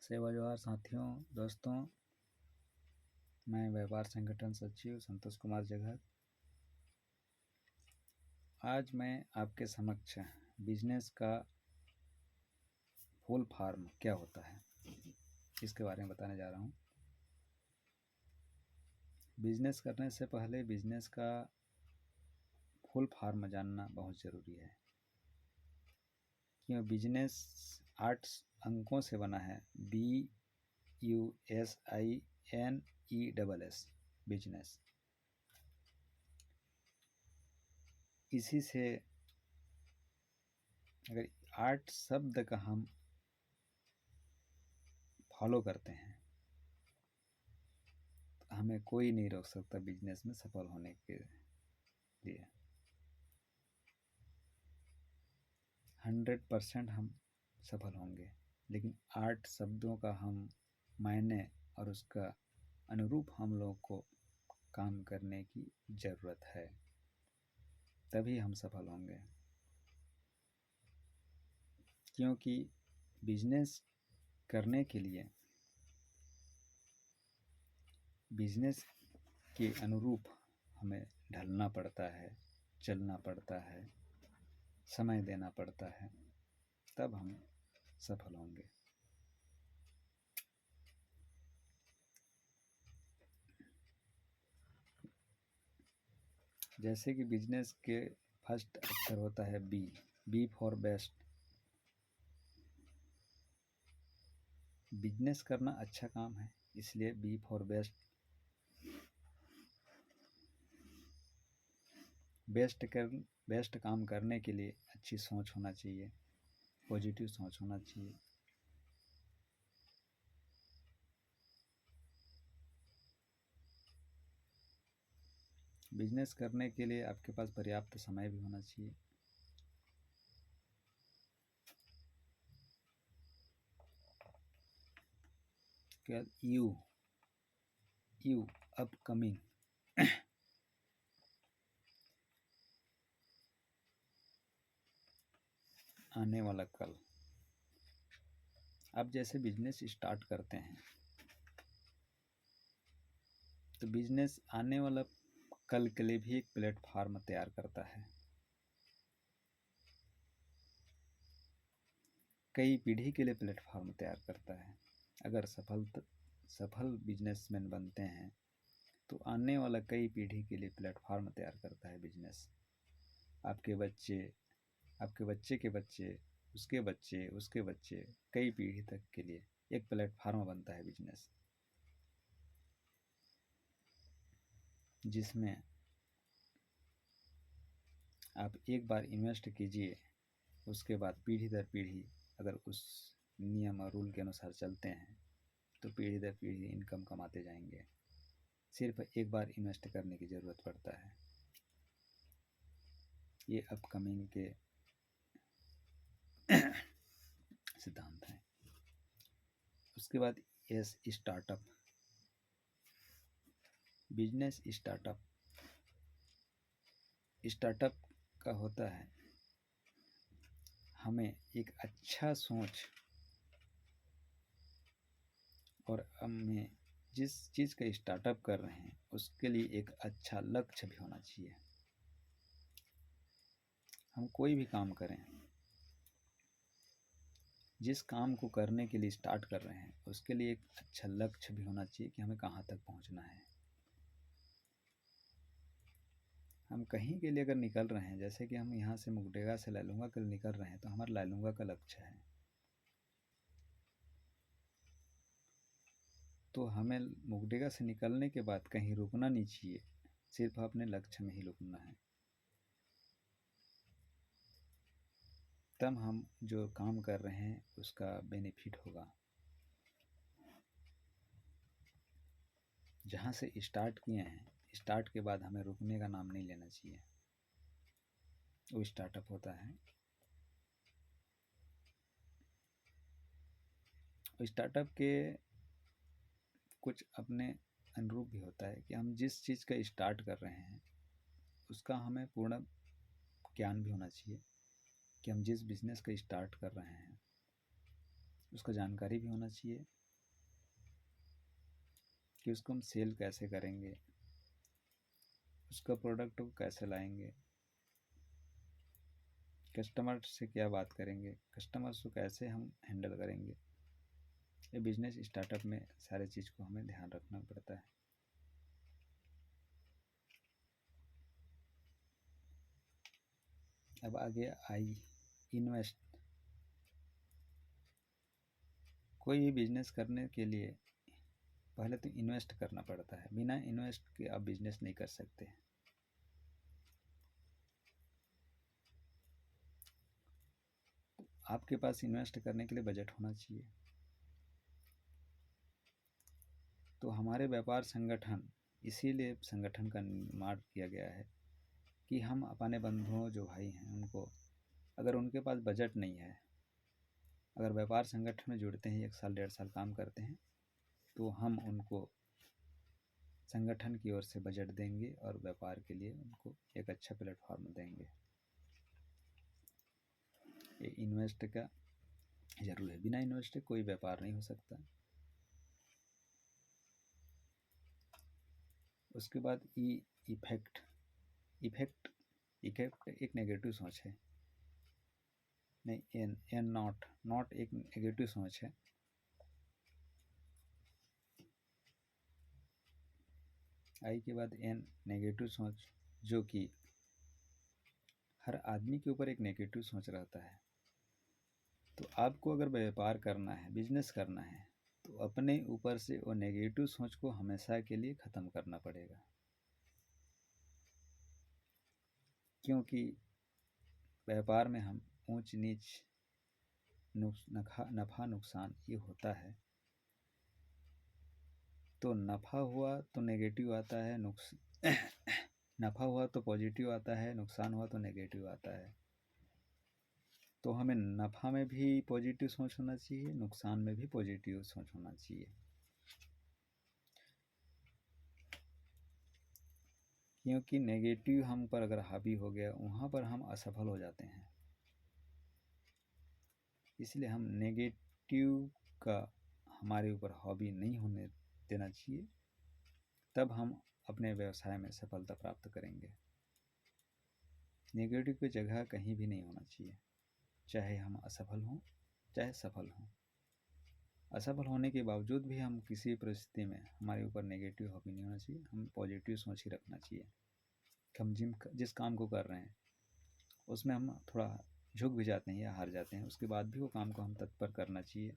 सेवा जोहार साथियों, दोस्तों। मैं व्यापार संगठन सचिव संतोष कुमार जगहर। आज मैं आपके समक्ष बिजनेस का फुल फॉर्म क्या होता है इसके बारे में बताने जा रहा हूँ। बिजनेस करने से पहले बिजनेस का फुल फॉर्म जानना बहुत ज़रूरी है, क्यों बिजनेस 8 अंकों से बना है। BUSINESS business. इसी से अगर 8 शब्द का हम फॉलो करते हैं तो हमें कोई नहीं रोक सकता बिजनेस में सफल होने के लिए। 100% हम सफल होंगे, लेकिन 8 शब्दों का हम मायने और उसका अनुरूप हम लोग को काम करने की ज़रूरत है, तभी हम सफल होंगे। क्योंकि बिजनेस करने के लिए बिजनेस के अनुरूप हमें ढलना पड़ता है, चलना पड़ता है, समय देना पड़ता है, तब हम सफल होंगे। जैसे कि बिजनेस के फर्स्ट अक्षर होता है बी फॉर बेस्ट। बिजनेस करना अच्छा काम है, इसलिए बी फॉर बेस्ट। बेस्ट काम करने के लिए अच्छी सोच होना चाहिए, पॉजिटिव सोच होना चाहिए। बिजनेस करने के लिए आपके पास पर्याप्त समय भी होना चाहिए। क्या यू अपकमिंग आने वाला कल। आप जैसे बिजनेस स्टार्ट करते हैं तो बिजनेस आने वाला कल के लिए भी एक प्लेटफार्म तैयार करता है। कई पीढ़ी के लिए प्लेटफार्म तैयार करता है। अगर सफल बिजनेसमैन बनते हैं तो आने वाला कई पीढ़ी के लिए प्लेटफार्म तैयार करता है बिजनेस। आपके बच्चे, आपके बच्चे के बच्चे, उसके बच्चे, उसके बच्चे, कई पीढ़ी तक के लिए एक प्लेटफार्म बनता है बिजनेस, जिसमें आप एक बार इन्वेस्ट कीजिए, उसके बाद पीढ़ी दर पीढ़ी अगर उस नियम और रूल के अनुसार चलते हैं तो पीढ़ी दर पीढ़ी इनकम कमाते जाएंगे। सिर्फ एक बार इन्वेस्ट करने की ज़रूरत पड़ता है। ये अपकमिंग के सिद्धांत हैं। उसके बाद एस स्टार्टअप। बिजनेस स्टार्टअप का होता है हमें एक अच्छा सोच और हमें जिस चीज़ का स्टार्टअप कर रहे हैं उसके लिए एक अच्छा लक्ष्य भी होना चाहिए। हम कोई भी काम करें, जिस काम को करने के लिए स्टार्ट कर रहे हैं उसके लिए एक अच्छा लक्ष्य भी होना चाहिए कि हमें कहाँ तक पहुँचना है। हम कहीं के लिए अगर निकल रहे हैं, जैसे कि हम यहाँ से मुगडेगा से लैलूंगा के लिए निकल रहे हैं, तो हमारा लैलूंगा का लक्ष्य है, तो हमें मुगडेगा से निकलने के बाद कहीं रुकना नहीं चाहिए, सिर्फ अपने लक्ष्य में ही रुकना है। तब हम जो काम कर रहे हैं उसका बेनिफिट होगा। जहाँ से स्टार्ट किए हैं, स्टार्ट के बाद हमें रुकने का नाम नहीं लेना चाहिए, वो स्टार्टअप होता है। स्टार्टअप के कुछ अपने अनुरूप भी होता है कि हम जिस चीज़ का स्टार्ट कर रहे हैं उसका हमें पूर्ण ज्ञान भी होना चाहिए कि हम जिस बिज़नेस का स्टार्ट कर रहे हैं उसका जानकारी भी होना चाहिए कि उसको हम सेल कैसे करेंगे, उसका प्रोडक्ट को कैसे लाएंगे, कस्टमर से क्या बात करेंगे, कस्टमर्स को कैसे हम हैंडल करेंगे। ये बिजनेस स्टार्टअप में सारे चीज़ को हमें ध्यान रखना पड़ता है। अब आगे आई इन्वेस्ट। कोई भी बिजनेस करने के लिए पहले तो इन्वेस्ट करना पड़ता है। बिना इन्वेस्ट के आप बिजनेस नहीं कर सकते। आपके पास इन्वेस्ट करने के लिए बजट होना चाहिए। तो हमारे व्यापार संगठन, इसीलिए संगठन का निर्माण किया गया है कि हम अपने बंधुओं जो भाई हैं उनको, अगर उनके पास बजट नहीं है, अगर व्यापार संगठन में जुड़ते हैं, 1 साल 1.5 साल काम करते हैं, तो हम उनको संगठन की ओर से बजट देंगे और व्यापार के लिए उनको एक अच्छा प्लेटफॉर्म देंगे। ये इन्वेस्ट का जरूर है। बिना इन्वेस्ट के कोई व्यापार नहीं हो सकता। उसके बाद इफेक्ट। इफेक्ट इफेक्ट एक नेगेटिव सोच है। नहीं, एन नॉट एक नेगेटिव सोच है। आई के बाद एन नेगेटिव सोच, जो कि हर आदमी के ऊपर एक नेगेटिव सोच रहता है। तो आपको अगर व्यापार करना है, बिजनेस करना है, तो अपने ऊपर से वो नेगेटिव सोच को हमेशा के लिए ख़त्म करना पड़ेगा। क्योंकि व्यापार में हम ऊंच नीच, नफ़ा नुकसान ये होता है। तो नफ़ा हुआ तो नेगेटिव आता है, नफ़ा हुआ तो पॉजिटिव आता है, नुकसान हुआ तो नेगेटिव आता है। तो हमें नफ़ा में भी पॉजिटिव सोच होना चाहिए, नुकसान में भी पॉजिटिव सोच होना चाहिए। क्योंकि नेगेटिव हम पर अगर हावी हो गया, वहाँ पर हम असफल हो जाते हैं। इसलिए हम नेगेटिव का हमारे ऊपर हावी नहीं होने देना चाहिए, तब हम अपने व्यवसाय में सफलता प्राप्त करेंगे। नेगेटिव की जगह कहीं भी नहीं होना चाहिए, चाहे हम असफल हों चाहे सफल हों। असफल होने के बावजूद भी हम किसी परिस्थिति में हमारे ऊपर नेगेटिव हावी नहीं होना चाहिए, हम पॉजिटिव सोच ही रखना चाहिए। हम जिस काम को कर रहे हैं उसमें हम थोड़ा झुक भी जाते हैं या हार जाते हैं, उसके बाद भी वो काम को हम तत्पर करना चाहिए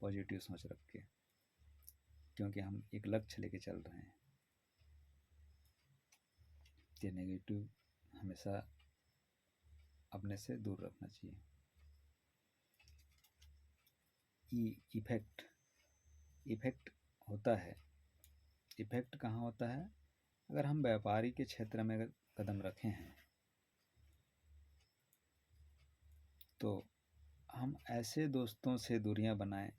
पॉजिटिव सोच रख के, क्योंकि हम एक लक्ष्य लेके चल रहे हैं। ये नेगेटिव हमेशा अपने से दूर रखना चाहिए। इफेक्ट होता है। इफेक्ट कहाँ होता है? अगर हम व्यापारी के क्षेत्र में अगर कदम रखे हैं, तो हम ऐसे दोस्तों से दूरियां बनाएं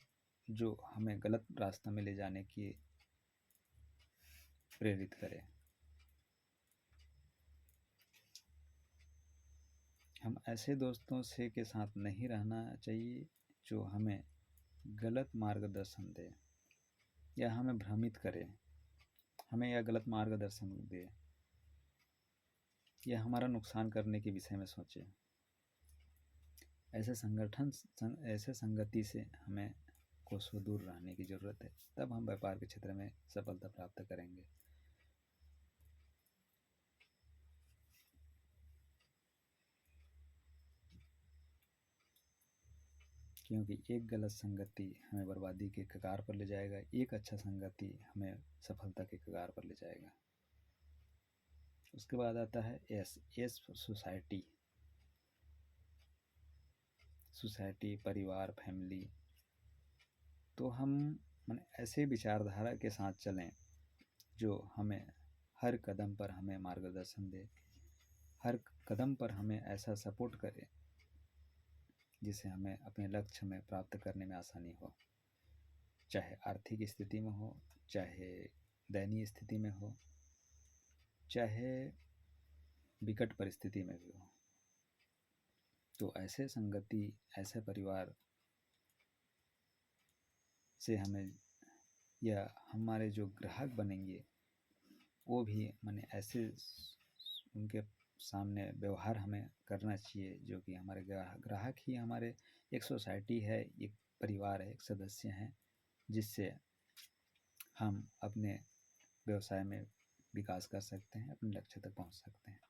जो हमें गलत रास्ते में ले जाने की प्रेरित करें। हम ऐसे दोस्तों से के साथ नहीं रहना चाहिए जो हमें गलत मार्गदर्शन दे या हमें भ्रमित करे, हमें या गलत मार्गदर्शन दे या हमारा नुकसान करने के विषय में सोचे। ऐसे संगति से हमें कोसों दूर रहने की ज़रूरत है, तब हम व्यापार के क्षेत्र में सफलता प्राप्त करेंगे। क्योंकि एक गलत संगति हमें बर्बादी के कगार पर ले जाएगा, एक अच्छा संगति हमें सफलता के कगार पर ले जाएगा। उसके बाद आता है एस सोसाइटी, परिवार, फैमिली। तो हम ऐसे विचारधारा के साथ चलें जो हमें हर कदम पर हमें मार्गदर्शन दे, हर कदम पर हमें ऐसा सपोर्ट करे जिससे हमें अपने लक्ष्य में प्राप्त करने में आसानी हो, चाहे आर्थिक स्थिति में हो, चाहे दयनीय स्थिति में हो, चाहे विकट परिस्थिति में भी हो। तो ऐसे संगति, ऐसे परिवार से हमें या हमारे जो ग्राहक बनेंगे वो भी माने ऐसे उनके सामने व्यवहार हमें करना चाहिए जो कि हमारे ग्राहक ही हमारे एक सोसाइटी है, एक परिवार है, एक सदस्य हैं, जिससे हम अपने व्यवसाय में विकास कर सकते हैं, अपने लक्ष्य तक पहुंच सकते हैं।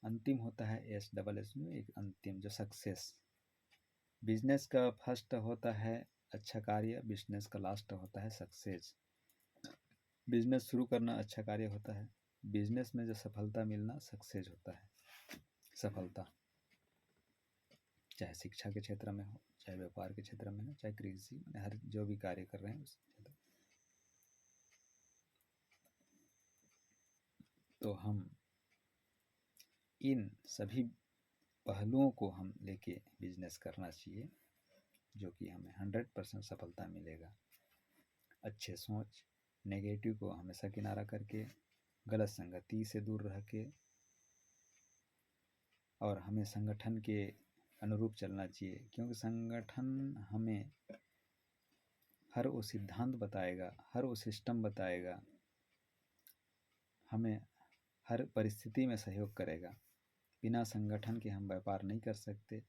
अंतिम होता है SSS में एक अंतिम जो सक्सेस। बिजनेस का फर्स्ट होता है अच्छा कार्य, बिजनेस का लास्ट होता है सक्सेस। बिजनेस शुरू करना अच्छा कार्य होता है, बिजनेस में जो सफलता मिलना सक्सेस होता है, सफलता। चाहे शिक्षा के क्षेत्र में हो, चाहे व्यापार के क्षेत्र में हो, चाहे कृषि, हर जो भी कार्य कर रहे हैं उस क्षेत्र। तो हम इन सभी पहलुओं को हम लेके बिजनेस करना चाहिए, जो कि हमें 100% सफलता मिलेगा। अच्छे सोच, नेगेटिव को हमेशा किनारा करके, गलत संगति से दूर रह के, और हमें संगठन के अनुरूप चलना चाहिए, क्योंकि संगठन हमें हर वो सिद्धांत बताएगा, हर वो सिस्टम बताएगा, हमें हर परिस्थिति में सहयोग करेगा। बिना संगठन के हम व्यापार नहीं कर सकते,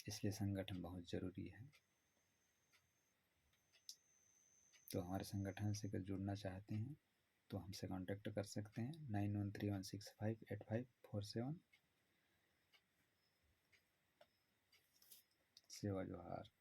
इसलिए संगठन बहुत ज़रूरी है। तो हमारे संगठन से अगर जुड़ना चाहते हैं तो हमसे कांटेक्ट कर सकते हैं 9131658547। सेवा जोहार।